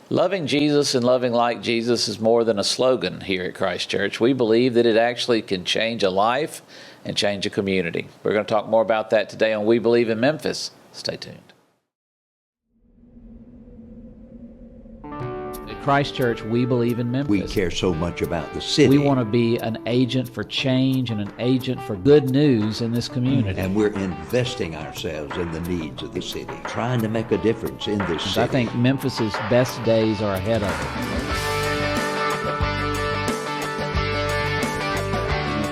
Loving Jesus and loving like Jesus is more than a slogan here at Christ Church. We believe that it actually can change a life and change a community. We're going to talk more about that today on We Believe in Memphis. Stay tuned. At Christ Church, we believe in Memphis. We care so much about the city. We want to be an agent for change and an agent for good news in this community. And we're investing ourselves in the needs of the city, trying to make a difference in this city. I think Memphis's best days are ahead of it.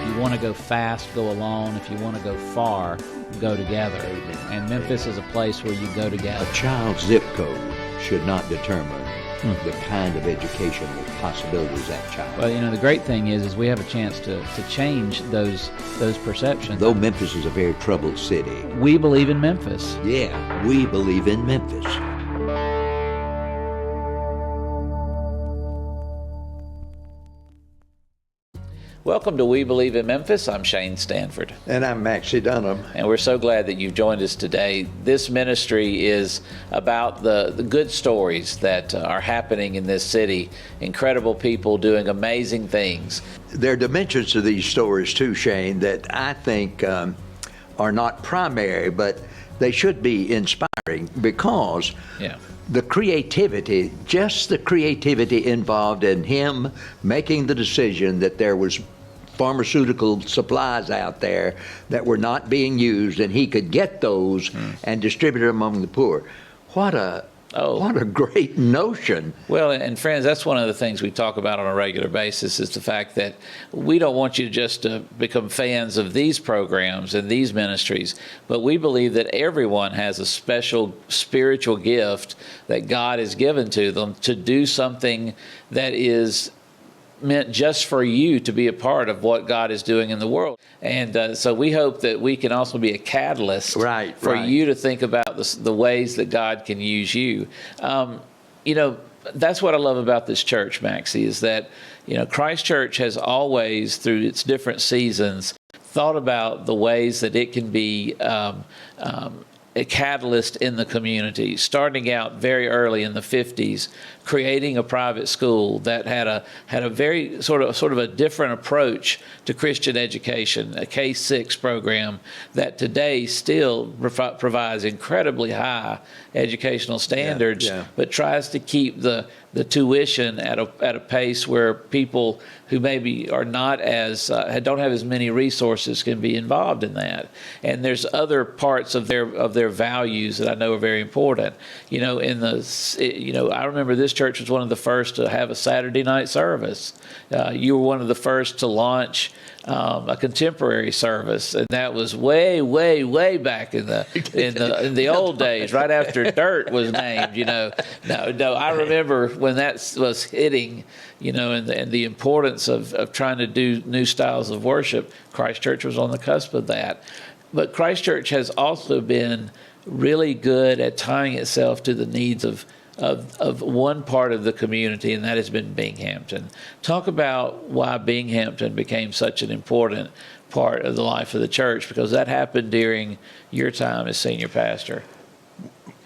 If you want to go fast, go alone. If you want to go far, go together. And Memphis is a place where you go together. A child's zip code should not determine the kind of educational possibilities that child. Well, the great thing is we have a chance to change those perceptions. Though Memphis is a very troubled city. We believe in Memphis. Yeah, we believe in Memphis. Welcome to We Believe in Memphis. I'm Shane Stanford. And I'm Maxie Dunham. And we're so glad that you've joined us today. This ministry is about the good stories that are happening in this city. Incredible people doing amazing things. There are dimensions to these stories too, Shane, that I think are not primary, but they should be inspiring because the creativity, just the creativity involved in him making the decision that there was pharmaceutical supplies out there that were not being used and he could get those and distribute them among the poor. What a great notion. Well, and friends, that's one of the things we talk about on a regular basis is the fact that we don't want you just to become fans of these programs and these ministries, but we believe that everyone has a special spiritual gift that God has given to them to do something that is meant just for you to be a part of what God is doing in the world. And so we hope that we can also be a catalyst for you to think about the ways that God can use you. That's what I love about this church, Maxie, is that, Christ Church has always, through its different seasons, thought about the ways that it can be a catalyst in the community, starting out very early in the 50s, creating a private school that had a very sort of a different approach to Christian education, a K-6 program that today still provides incredibly high educational standards, but tries to keep the tuition at a pace where people who maybe are not as don't have as many resources can be involved in that. And there's other parts of their values that I know are very important. I remember this church was one of the first to have a Saturday night service. You were one of the first to launch a contemporary service, and that was way, way, way back in the old days, right after Dirt was named. No, I remember when that was hitting, and the importance of trying to do new styles of worship. Christ Church was on the cusp of that, but Christ Church has also been really good at tying itself to the needs of one part of the community, and that has been Binghamton. Talk about why Binghamton became such an important part of the life of the church, because that happened during your time as senior pastor.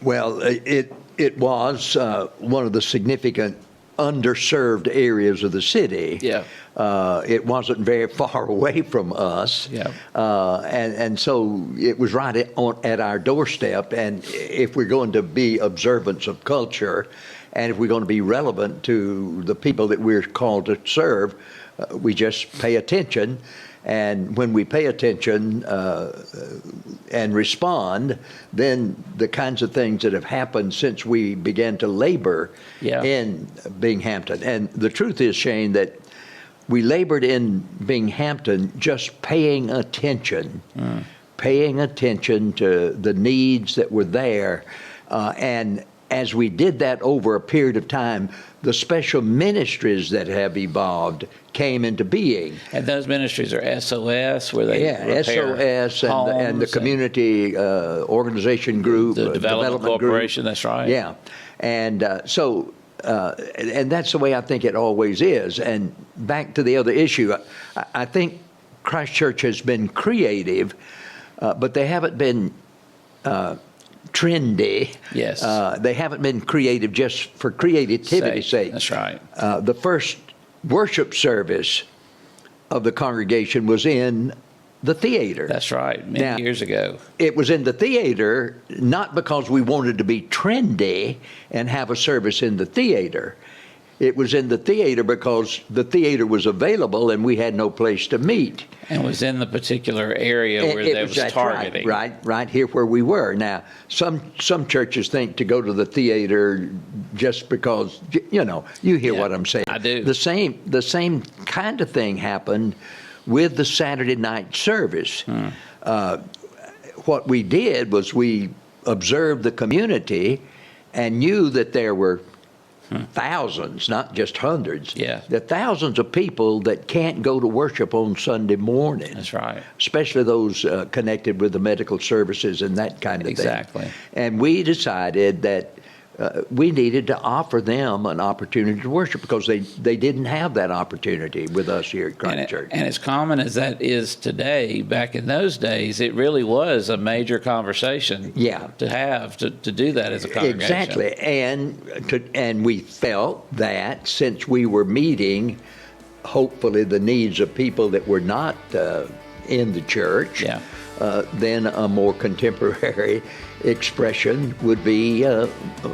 Well, it was one of the significant underserved areas of the city. It wasn't very far away from us. And so it was right at our doorstep. And if we're going to be observants of culture, and if we're going to be relevant to the people that we're called to serve, we just pay attention. And when we pay attention and respond, then the kinds of things that have happened since we began to labor in Binghamton. And the truth is, Shane, that we labored in Binghamton just paying attention to the needs that were there. And as we did that over a period of time, the special ministries that have evolved came into being. And those ministries are SOS, where they SOS and the community organization group, the development corporation. Group. That's right. Yeah, and and that's the way I think it always is. And back to the other issue, I think Christ Church has been creative, but they haven't been trendy. Yes. They haven't been creative just for creativity's sake. That's right. The first worship service of the congregation was in the theater. That's right, many years ago. It was in the theater not because we wanted to be trendy and have a service in the theater. It was in the theater because the theater was available and we had no place to meet. And was in the particular area where they was targeting. Right here where we were. Now, some churches think to go to the theater just because, you hear what I'm saying. I do. The same kind of thing happened with the Saturday night service. What we did was we observed the community and knew that there were thousands, not just hundreds. Yeah. There are thousands of people that can't go to worship on Sunday morning. That's right. Especially those connected with the medical services and that kind of Exactly. thing. And we decided that we needed to offer them an opportunity to worship because they didn't have that opportunity with us here at Christ Church. And as common as that is today, back in those days, it really was a major conversation to have to do that as a congregation. Exactly. And we felt that since we were meeting, hopefully, the needs of people that were not in the church, then a more contemporary expression would be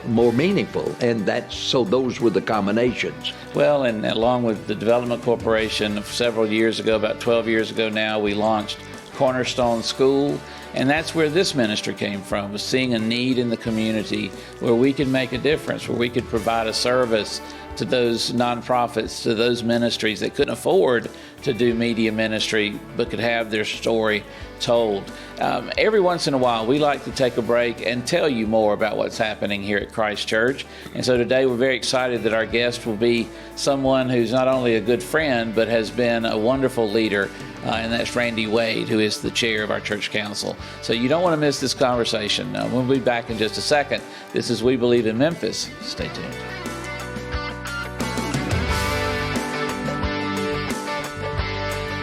more meaningful. And so those were the combinations. Well, and along with the Development Corporation several years ago, about 12 years ago now, we launched Cornerstone School. And that's where this ministry came from, was seeing a need in the community where we could make a difference, where we could provide a service to those nonprofits, to those ministries that couldn't afford to do media ministry but could have their story told. Every once in a while, we like to take a break and tell you more about what's happening here at Christ Church. And so today we're very excited that our guest will be someone who's not only a good friend but has been a wonderful leader, and that's Randy Wade, who is the chair of our church council. So you don't want to miss this conversation. We'll be back in just a second. This is We Believe in Memphis. Stay tuned.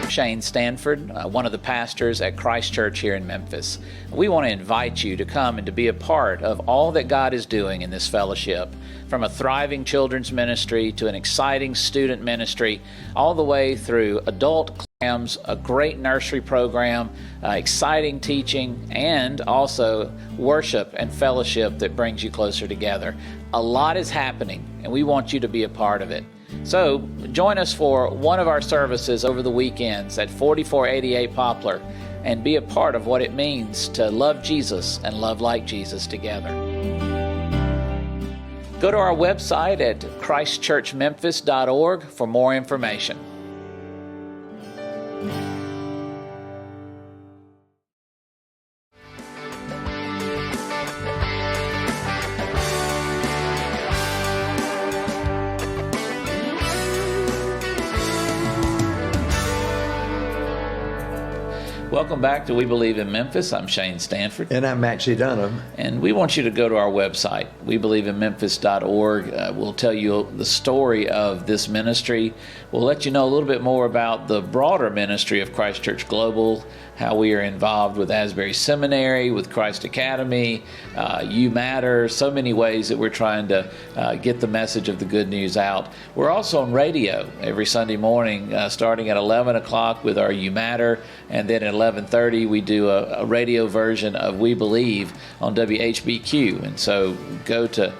Shane Stanford, one of the pastors at Christ Church here in Memphis. We want to invite you to come and to be a part of all that God is doing in this fellowship, from a thriving children's ministry to an exciting student ministry, all the way through adult clams, a great nursery program, exciting teaching, and also worship and fellowship that brings you closer together. A lot is happening, and we want you to be a part of it. So join us for one of our services over the weekends at 4488 Poplar and be a part of what it means to love Jesus and love like Jesus together. Go to our website at christchurchmemphis.org for more information. Welcome back to We Believe in Memphis. I'm Shane Stanford. And I'm Maxie Dunham. And we want you to go to our website, webelieveinmemphis.org. We'll tell you the story of this ministry. We'll let you know a little bit more about the broader ministry of Christ Church Global, how we are involved with Asbury Seminary, with Christ Academy, You Matter, so many ways that we're trying to get the message of the good news out. We're also on radio every Sunday morning, starting at 11 o'clock with our You Matter, and then at 11:30 we do a radio version of We Believe on WHBQ. And so go to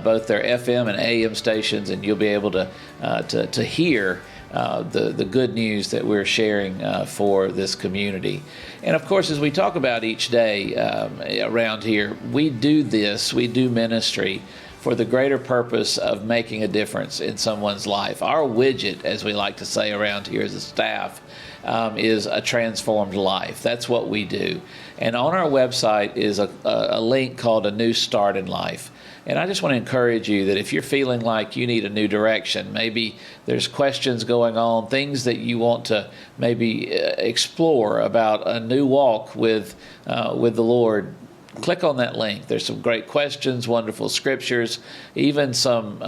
both their FM and AM stations, and you'll be able to hear the good news that we're sharing for this community. And of course, as we talk about each day around here, we do ministry for the greater purpose of making a difference in someone's life. Our widget, as we like to say around here as a staff, is a transformed life. That's what we do. And on our website is a link called A New Start in Life. And I just want to encourage you that if you're feeling like you need a new direction, maybe there's questions going on, things that you want to maybe explore about a new walk with the Lord, click on that link. There's some great questions, wonderful scriptures, even some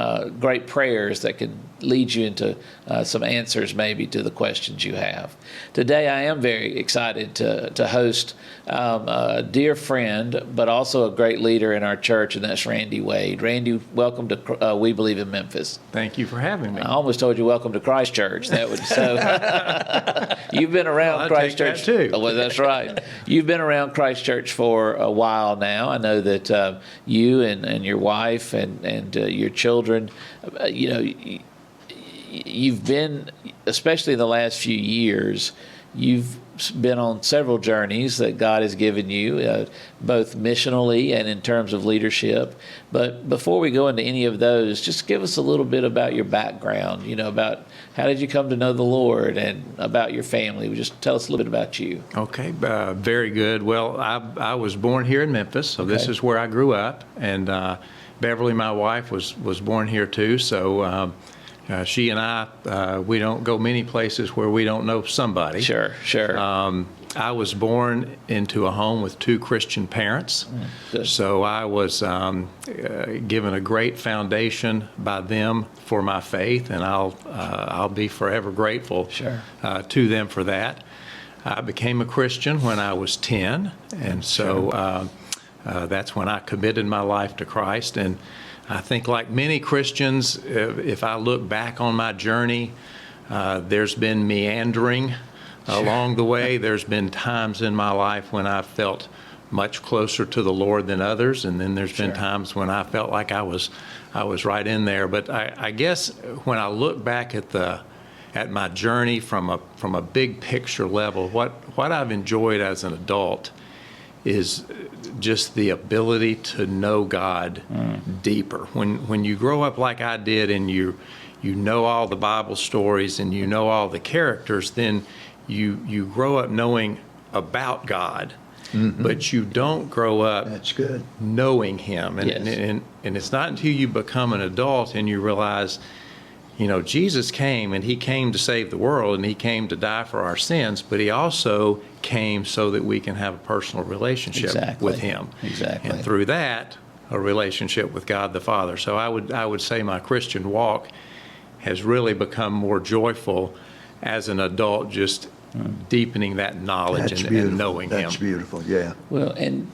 great prayers that can lead you into some answers maybe to the questions you have. Today I am very excited to host a dear friend, but also a great leader in our church, and that's Randy Wade. Randy, welcome to We Believe in Memphis. Thank you for having me. I almost told you welcome to Christ Church. That would so. You've been around Christ Church too. Oh, well, that's right. You've been around Christ Church for a while now. I know that you and your wife and your children, you've been, especially in the last few years, you've been on several journeys that God has given you, both missionally and in terms of leadership. But before we go into any of those, just give us a little bit about your background, about how did you come to know the Lord and about your family. Just tell us a little bit about you. Okay, very good. Well, I was born here in Memphis, so this is where I grew up. And Beverly, my wife, was born here too. So she and I, we don't go many places where we don't know somebody. Sure. I was born into a home with two Christian parents, so I was given a great foundation by them for my faith, and I'll be forever grateful to them for that. I became a Christian when I was 10, and so that's when I committed my life to Christ. And I think, like many Christians, if I look back on my journey, there's been meandering along the way. There's been times in my life when I felt much closer to the Lord than others, and then there's been times when I felt like I was right in there. But I guess when I look back at my journey from a big picture level, what I've enjoyed as an adult is just the ability to know God deeper. When you grow up like I did, and you know all the Bible stories and you know all the characters, then you grow up knowing about God, but you don't grow up knowing Him. And it's not until you become an adult and you realize, Jesus came, and He came to save the world, and He came to die for our sins, but He also came so that we can have a personal relationship with Him. And through that, a relationship with God the Father. So I would say my Christian walk has really become more joyful as an adult, just deepening that knowledge and knowing Him. That's beautiful, yeah. Well, and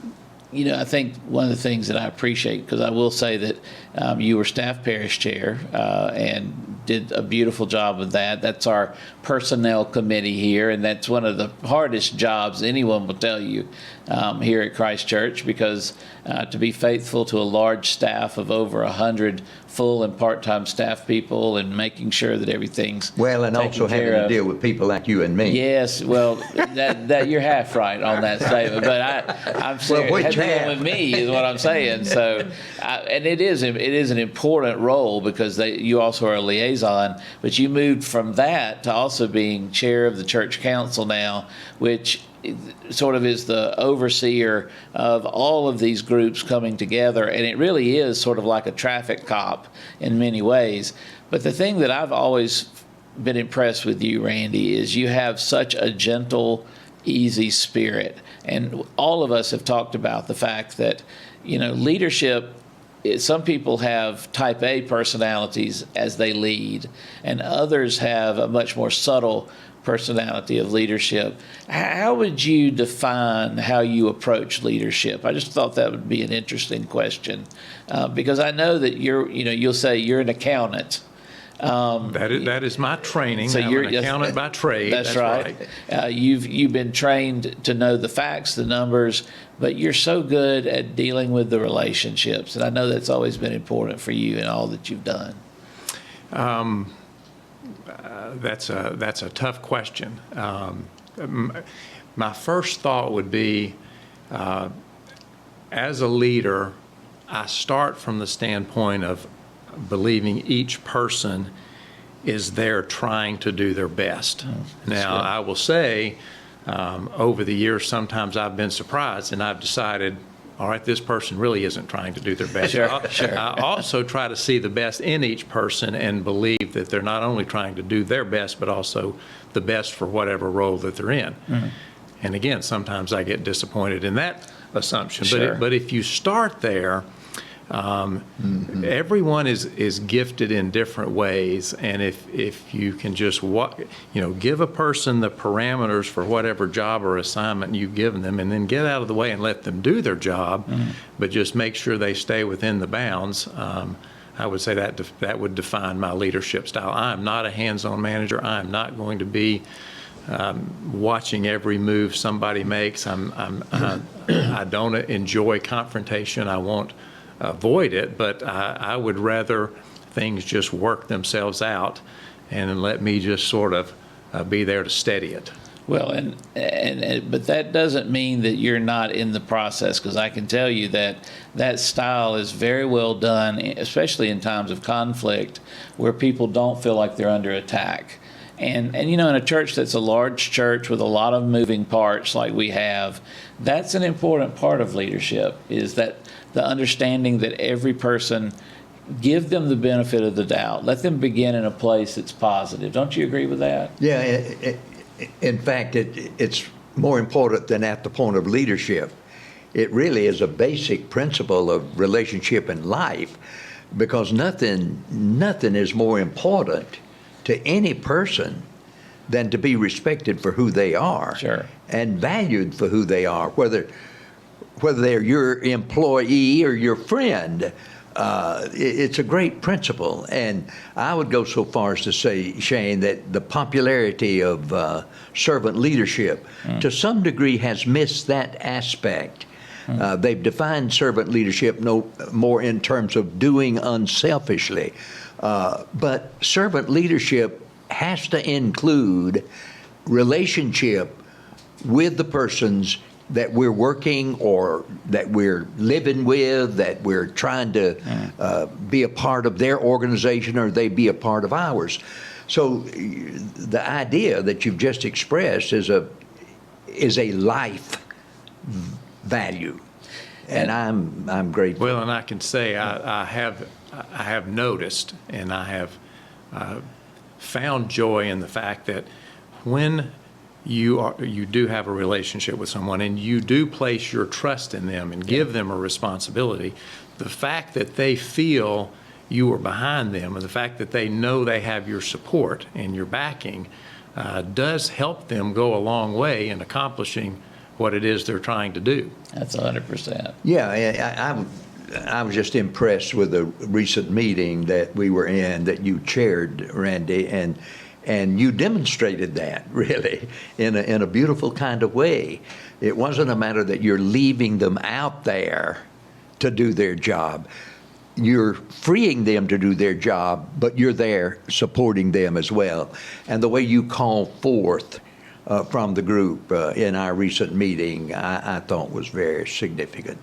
I think one of the things that I appreciate, because I will say that you were staff parish chair and did a beautiful job of that. That's our personnel committee here, and that's one of the hardest jobs anyone will tell you here at Christ Church, because to be faithful to a large staff of over 100 full and part-time staff people, and making sure that everything's and also having to deal with people like you and me. Yes, well, that you're half right on that statement, but I'm saying dealing with me is what I'm saying. So, and it is an important role, because you also are a liaison, but you moved from that to also being chair of the church council now, which sort of is the overseer of all of these groups coming together, and it really is sort of like a traffic cop in many ways. But the thing that I've always been impressed with you, Randy, is you have such a gentle, easy spirit. And all of us have talked about the fact that, leadership, some people have type A personalities as they lead, and others have a much more subtle personality of leadership. How would you define how you approach leadership? I just thought that would be an interesting question, because I know that you'll say you're an accountant. That is my training. So I'm an accountant by trade. That's right. You've been trained to know the facts, the numbers, but you're so good at dealing with the relationships, and I know that's always been important for you in all that you've done. That's a tough question. My first thought would be, as a leader, I start from the standpoint of believing each person is there trying to do their best. Now, I will say, over the years, sometimes I've been surprised, and I've decided, all right, this person really isn't trying to do their best. Sure. I also try to see the best in each person and believe that they're not only trying to do their best, but also the best for whatever role that they're in. And again, sometimes I get disappointed in that assumption. Sure. But if you start there, everyone is gifted in different ways, and if you can just give a person the parameters for whatever job or assignment you've given them, and then get out of the way and let them do their job, but just make sure they stay within the bounds. I would say that would define my leadership style. I am not a hands-on manager. I am not going to be watching every move somebody makes. I don't enjoy confrontation. I won't avoid it, but I would rather things just work themselves out and let me just sort of be there to steady it. Well, but that doesn't mean that you're not in the process, because I can tell you that style is very well done, especially in times of conflict where people don't feel like they're under attack. And in a church that's a large church with a lot of moving parts like we have, that's an important part of leadership, is that the understanding that every person, give them the benefit of the doubt. Let them begin in a place that's positive. Don't you agree with that? Yeah, in fact, it's more important than at the point of leadership. It really is a basic principle of relationship in life, because nothing is more important to any person than to be respected for who they are. Sure. And valued for who they are, whether they're your employee or your friend. It's a great principle. And I would go so far as to say, Shane, that the popularity of servant leadership to some degree has missed that aspect. They've defined servant leadership no more in terms of doing unselfishly. But servant leadership has to include relationship with the persons that we're working or that we're living with, that we're trying to be a part of their organization or they be a part of ours. So the idea that you've just expressed is a life value, and I'm grateful. Well, and I can say I have noticed, and I have found joy in the fact that when you do have a relationship with someone and you do place your trust in them and give them a responsibility, the fact that they feel you are behind them and the fact that they know they have your support and your backing does help them go a long way in accomplishing what it is they're trying to do. That's 100%. Yeah, I was just impressed with the recent meeting that we were in that you chaired, Randy, and you demonstrated that really in a beautiful kind of way. It wasn't a matter that you're leaving them out there to do their job. You're freeing them to do their job, but you're there supporting them as well. And the way you called forth from the group in our recent meeting, I thought was very significant.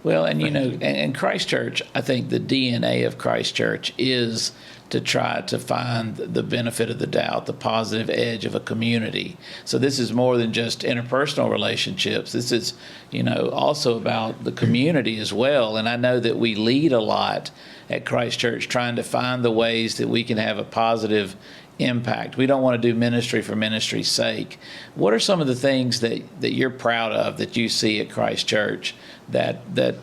Well, and and Christ Church, I think the DNA of Christ Church is to try to find the benefit of the doubt, the positive edge of a community. So this is more than just interpersonal relationships. This is, also about the community as well. And I know that we lead a lot at Christ Church trying to find the ways that we can have a positive impact. We don't want to do ministry for ministry's sake. What are some of the things that you're proud of that you see at Christ Church that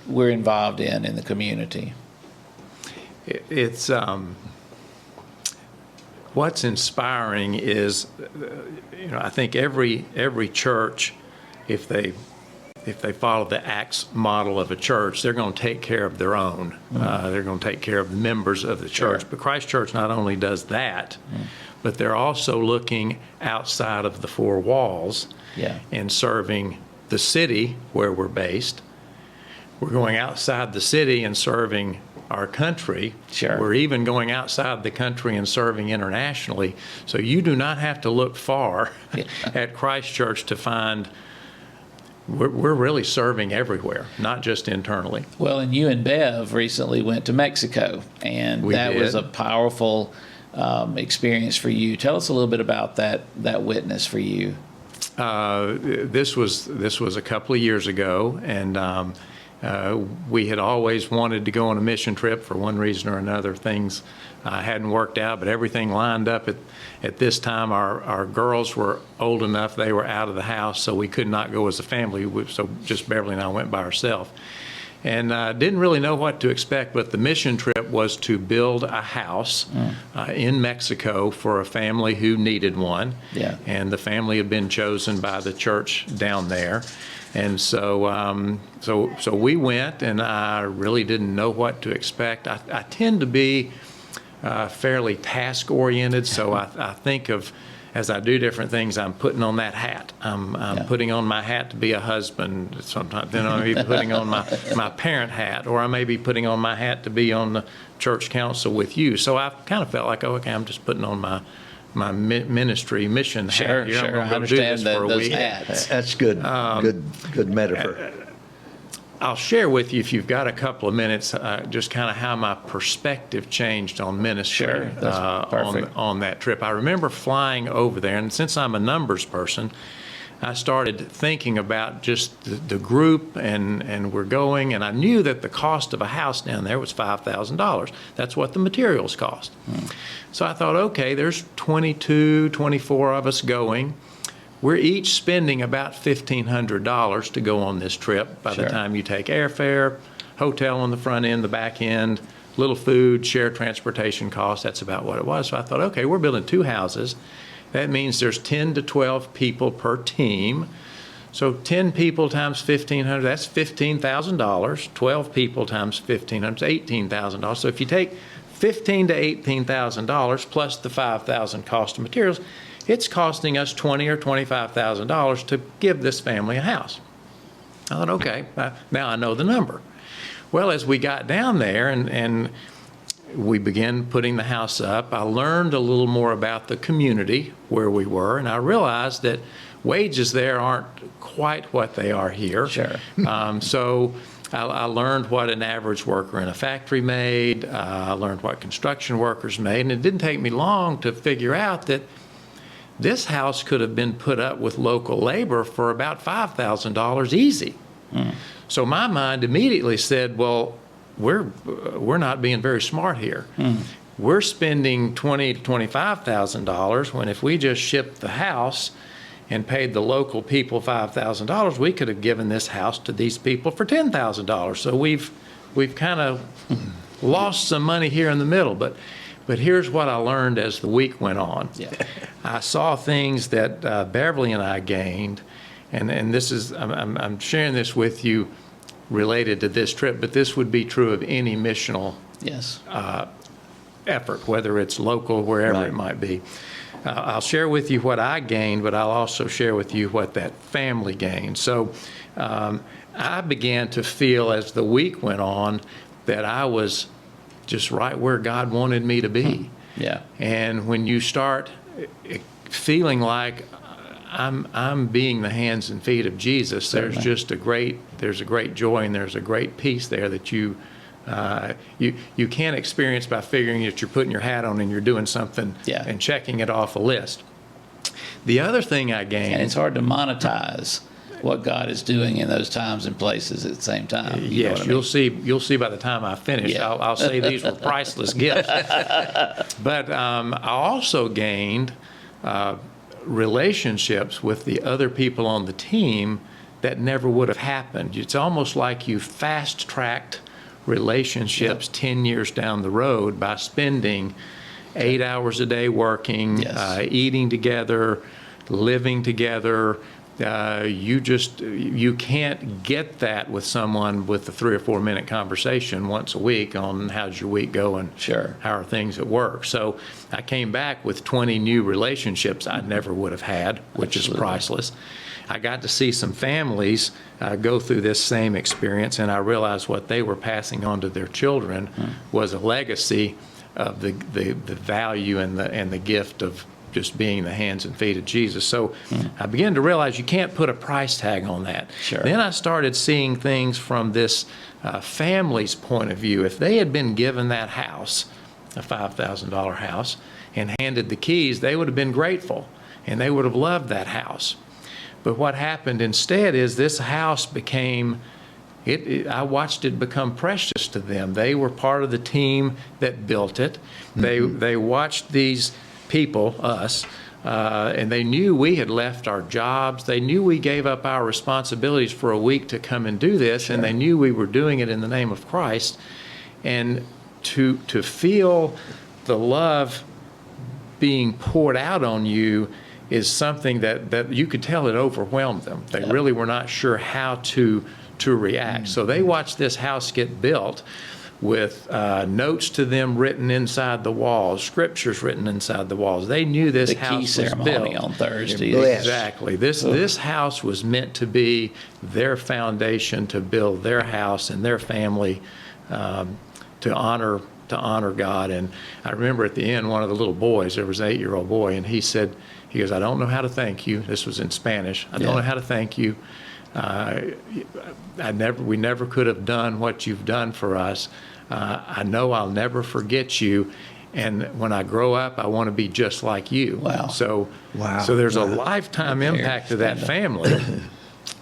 we're involved in the community? It's what's inspiring is, I think every church, if they follow the Acts model of a church, they're going to take care of their own. They're going to take care of the members of the church. Sure. But Christ Church not only does that, but they're also looking outside of the four walls and serving the city where we're based. We're going outside the city and serving our country. Sure. We're even going outside the country and serving internationally. So you do not have to look far at Christ Church to find we're really serving everywhere, not just internally. Well, and you and Bev recently went to Mexico, and that was a powerful experience for you. Tell us a little bit about that witness for you. This was a couple of years ago, and We had always wanted to go on a mission trip for one reason or another. Things hadn't worked out, but everything lined up at this time. Our girls were old enough, they were out of the house, so we could not go as a family. So just Beverly and I went by ourselves. And didn't really know what to expect, but the mission trip was to build a house in Mexico for a family who needed one. Yeah. And the family had been chosen by the church down there. And so so we went, and I really didn't know what to expect. I tend to be fairly task-oriented, so I think of, as I do different things, I'm putting on that hat. I'm putting on my hat to be a husband sometimes. Then I may be putting on my parent hat, or I may be putting on my hat to be on the church council with you. So I kind of felt like, oh, okay, I'm just putting on my ministry mission hat. Sure, sure. I understand those hats. That's good. Good metaphor. I'll share with you, if you've got a couple of minutes, just kind of how my perspective changed on ministry. Sure, that's perfect. On that trip. I remember flying over there, and since I'm a numbers person, I started thinking about just the group, and we're going, and I knew that the cost of a house down there was $5,000. That's what the materials cost. So I thought, okay, there's 22, 24 of us going. We're each spending about $1,500 to go on this trip by the time you take airfare, hotel on the front end, the back end, little food, shared transportation costs. That's about what it was. So I thought, okay, we're building 2 houses. That means there's 10 to 12 people per team. So 10 people times $1,500, that's $15,000. 12 people times $1,500, $18,000. So if you take $15,000 to $18,000 plus the $5,000 cost of materials, it's costing us $20,000 or $25,000 to give this family a house. I thought, okay, now I know the number. Well, as we got down there and we began putting the house up, I learned a little more about the community where we were, and I realized that wages there aren't quite what they are here. Sure. So I learned what an average worker in a factory made. I learned what construction workers made, and it didn't take me long to figure out that this house could have been put up with local labor for about $5,000 easy. So my mind immediately said, well, we're not being very smart here. We're spending $20,000 to $25,000 when if we just shipped the house and paid the local people $5,000, we could have given this house to these people for $10,000. So we've kind of lost some money here in the middle. But here's what I learned as the week went on. I saw things that Beverly and I gained, and this is, I'm sharing this with you related to this trip, but this would be true of any missional effort, whether it's local, wherever it might be. I'll share with you what I gained, but I'll also share with you what that family gained. So I began to feel as the week went on that I was just right where God wanted me to be. And when you start feeling like I'm being the hands and feet of Jesus, there's just a great joy and there's a great peace there that you can't experience by figuring that you're putting your hat on and you're doing something and checking it off a list. The other thing I gained, and it's hard to monetize what God is doing in those times and places at the same time. Yes, you'll see by the time I finish. I'll say these were priceless gifts. But I also gained relationships with the other people on the team that never would have happened. It's almost like you fast-tracked relationships 10 years down the road by spending 8 hours a day working, eating together, living together. You can't get that with someone with a 3 or 4 minute conversation once a week on how's your week going, how are things at work. So I came back with 20 new relationships I never would have had, which is priceless. I got to see some families go through this same experience, and I realized what they were passing on to their children was a legacy of the value and the gift of just being the hands and feet of Jesus. So I began to realize you can't put a price tag on that. Then I started seeing things from this family's point of view. If they had been given that house, a $5,000 house, and handed the keys, they would have been grateful, and they would have loved that house. But what happened instead is this house became I watched it become precious to them. They were part of the team that built it. They watched these people, us, and they knew we had left our jobs. They knew we gave up our responsibilities for a week to come and do this, and they knew we were doing it in the name of Christ. And to feel the love being poured out on you is something that you could tell it overwhelmed them. They really were not sure how to react. So they watched this house get built with notes to them written inside the walls, scriptures written inside the walls. They knew this house was built. The key ceremony on Thursday. Exactly. This house was meant to be their foundation to build their house and their family to honor God. And I remember at the end, one of the little boys, there was an 8-year-old boy, and he goes, I don't know how to thank you. This was in Spanish. I don't know how to thank you. We never could have done what you've done for us. I know I'll never forget you. And when I grow up, I want to be just like you. Wow. So there's a lifetime impact to that family,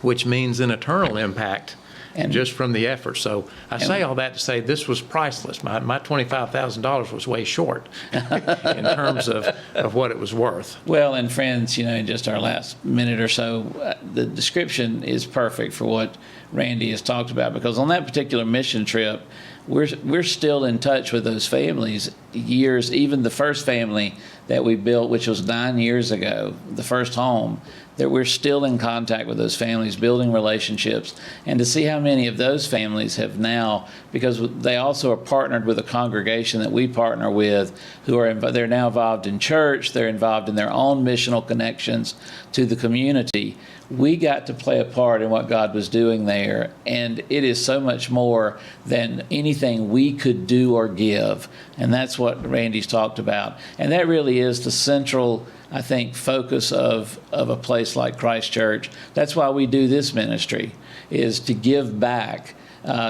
which means an eternal impact. And just from the effort. So I say all that to say this was priceless. My $25,000 was way short in terms of what it was worth. Well, and friends, in just our last minute or so, the description is perfect for what Randy has talked about, because on that particular mission trip, we're still in touch with those families years, even the first family that we built, which was 9 years ago, the first home, that we're still in contact with those families, building relationships, and to see how many of those families have now, because they also are partnered with a congregation that we partner with, they're now involved in church, they're involved in their own missional connections to the community. We got to play a part in what God was doing there, and it is so much more than anything we could do or give, and that's what Randy's talked about. And that really is the central, I think, focus of a place like Christ Church. That's why we do this ministry, is to give back,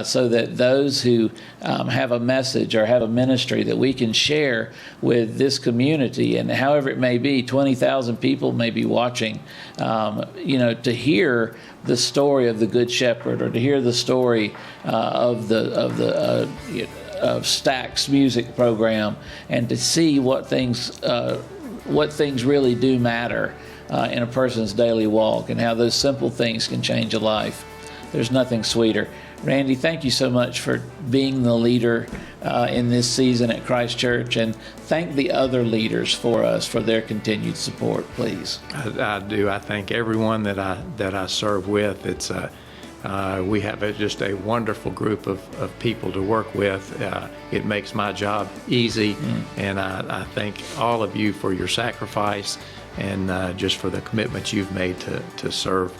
so that those who have a message or have a ministry that we can share with this community, and however it may be, 20,000 people may be watching, to hear the story of the Good Shepherd, or to hear the story of Stack's music program, and to see what things really do matter in a person's daily walk, and how those simple things can change a life. There's nothing sweeter. Randy, thank you so much for being the leader in this season at Christ Church, and thank the other leaders for us for their continued support, please. I do. I thank everyone that I serve with. It's we have just a wonderful group of people to work with. It makes my job easy, and I thank all of you for your sacrifice and just for the commitment you've made to serve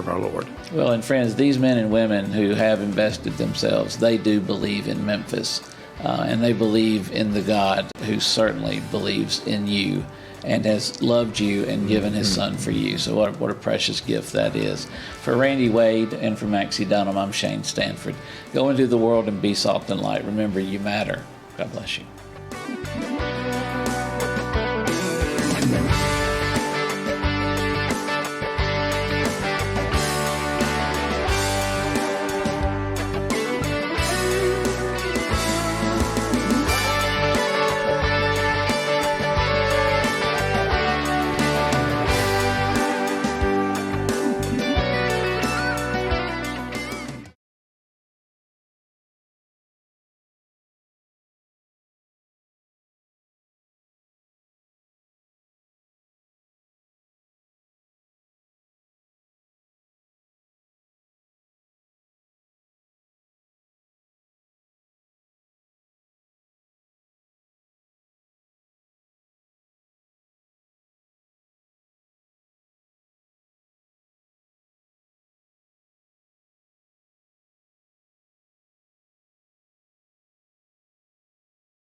our Lord. Well, and friends, these men and women who have invested themselves, they do believe in Memphis, and they believe in the God who certainly believes in you and has loved you and given his son for you. So what a precious gift that is. For Randy Wade and for Maxie Dunham, I'm Shane Stanford. Go into the world and be salt and light. Remember, you matter. God bless you.